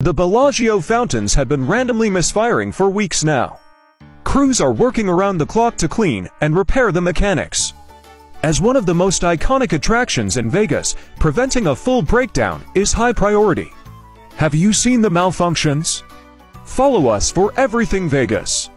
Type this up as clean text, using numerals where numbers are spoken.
The Bellagio fountains have been randomly misfiring for weeks now. Crews are working around the clock to clean and repair the mechanics. As one of the most iconic attractions in Vegas, preventing a full breakdown is high priority. Have you seen the malfunctions? Follow us for everything Vegas.